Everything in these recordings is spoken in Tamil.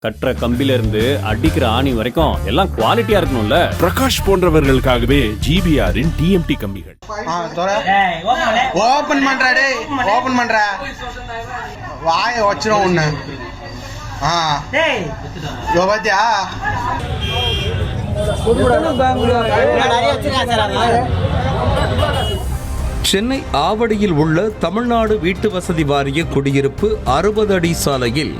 கட்டுற கம்பில இருந்து அடிக்கிற ஆணி வரைக்கும் எல்லாம் குவாலிட்டியா இருக்கணும்ல. பிரகாஷ் போன்றவர்களுக்காகவே ஜிபிஆரின் டிஎம்டி கம்பிகள். ஓபன் பண்றா டேய், ஓபன் பண்றா. வாய வச்சிரும் உன்ன. டேய் யோ பாத்தியா சென்னை ஆவடியில் உள்ள தமிழ்நாடு வீட்டு வசதி வாரிய குடியிருப்பு 60 அடி சாலையில்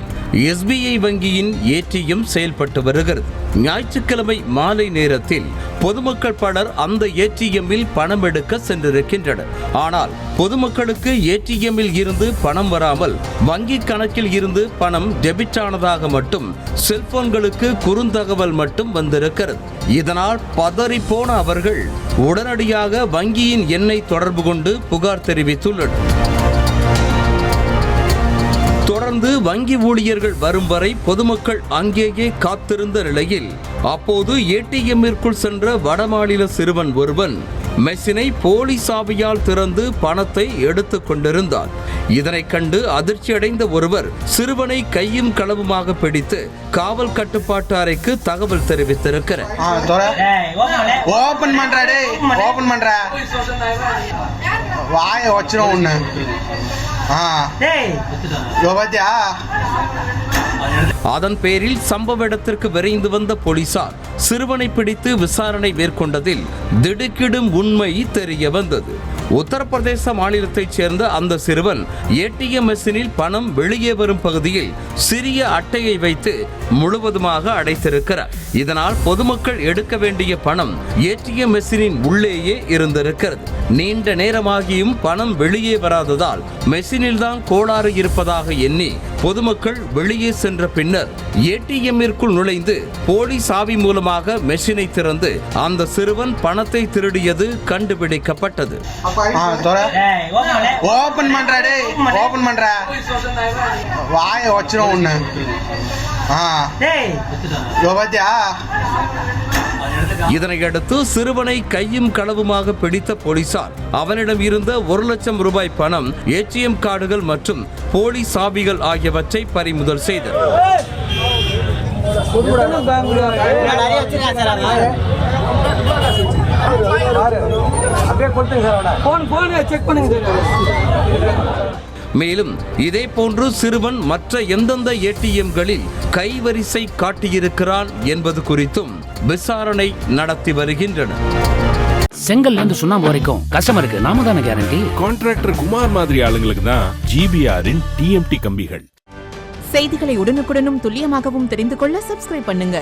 எஸ்பிஐ வங்கியின் ஏடிஎம் செயல்பட்டு வருகிறது. ஞாயிற்றுக்கிழமை மாலை நேரத்தில் பொதுமக்கள் பலர் அந்த ஏடிஎம்மில் பணம் எடுக்க சென்றிருக்கின்றனர். ஆனால் பொதுமக்களுக்கு ஏடிஎம்மில் இருந்து பணம் வராமல் வங்கி கணக்கில் இருந்து பணம் டெபிட் ஆனதாக மட்டும் செல்போன்களுக்கு குறுந்தகவல் மட்டும் வந்திருக்கிறது. இதனால் பதறிப்போன அவர்கள் உடனடியாக வங்கியின் எண்ணை தொடர்பு கொண்டு புகார் தெரிவித்துள்ளனர். தொடர்ந்து வங்கி ஊழியர்கள் வரும் வரை பொதுமக்கள் அங்கேயே காத்திருந்த நிலையில் அப்போது ஏடிஎம்மிற்குள் சென்ற வடமாநில சிறுவன் ஒருவன் மெஷினை போலி சாவியால் திறந்து பணத்தை எடுத்துக் கொண்டிருந்தார். இதனை கண்டு அதிர்ச்சியடைந்த ஒருவர் சிறுவனை கையும் களவுமாக பிடித்து காவல் கட்டுப்பாட்டு அறைக்கு தகவல் தெரிவித்திருக்கிறார். வாய வச்சிரும் உன்ன. அதன் பேரில் சம்பவ இடத்திற்கு விரைந்து வந்த போலீசார் சிறுவனை பிடித்து விசாரணை மேற்கொண்டதில் திடுக்கிடும் உண்மை தெரிய வந்தது. உத்தரப்பிரதேச மாநிலத்தைச் சேர்ந்த அந்த சிறுவன் ஏடிஎம் மெஷினில் பணம் வெளியே வரும் பகுதியில் சிறிய அட்டையை வைத்து முழுவதுமாக அடைத்திருக்கிறார். இதனால் பொதுமக்கள் எடுக்க வேண்டிய பணம் ஏடிஎம் மெஷினின் உள்ளேயே இருந்திருக்கிறது. நீண்ட நேரமாகியும் பணம் வெளியே வராததால் மெஷினில் தான் கோளாறு இருப்பதாக எண்ணி பொதுமக்கள் வெளியே சென்ற பின்னர் ஏடிஎம்மிற்குள் நுழைந்து போலி சாவி மூலமாக மெஷினை திறந்து அந்த சிறுவன் பணத்தை திருடியது கண்டுபிடிக்கப்பட்டது. ஓபன் பண்றா டேய், ஓபன் பண்றா. வாய வச்சிரும் உன்ன. யோ பாத்தியா. இதனையடுத்து சிறுவனை கையும் களவுமாக பிடித்த போலீசார் அவனிடம் இருந்த 1 லட்சம் ரூபாய் பணம், ஏடிஎம் கார்டுகள் மற்றும் போலி சாவிகள் ஆகியவற்றை பறிமுதல் செய்தனர். மேலும் இதே போன்று சிறுவன் மற்ற எந்தெந்த ஏடிஎம்களில் கைவரிசை காட்டியிருக்கிறான் என்பது குறித்தும் விசாரணை நடத்தி வருகின்றனர். செங்கல்ல இருந்து சுண்ணாம்பு வரைக்கும் கஸ்டமருக்கு நாம தானே கேரண்டி. கான்ட்ராக்டர் குமார் மாதிரி ஆளுங்களுக்கு தான் ஜிபிஆரின் டிஎம்டி கம்பிகள். செய்திகளை உடனுக்குடனும் துல்லியமாகவும் தெரிந்து கொள்ள சப்ஸ்கிரைப் பண்ணுங்க.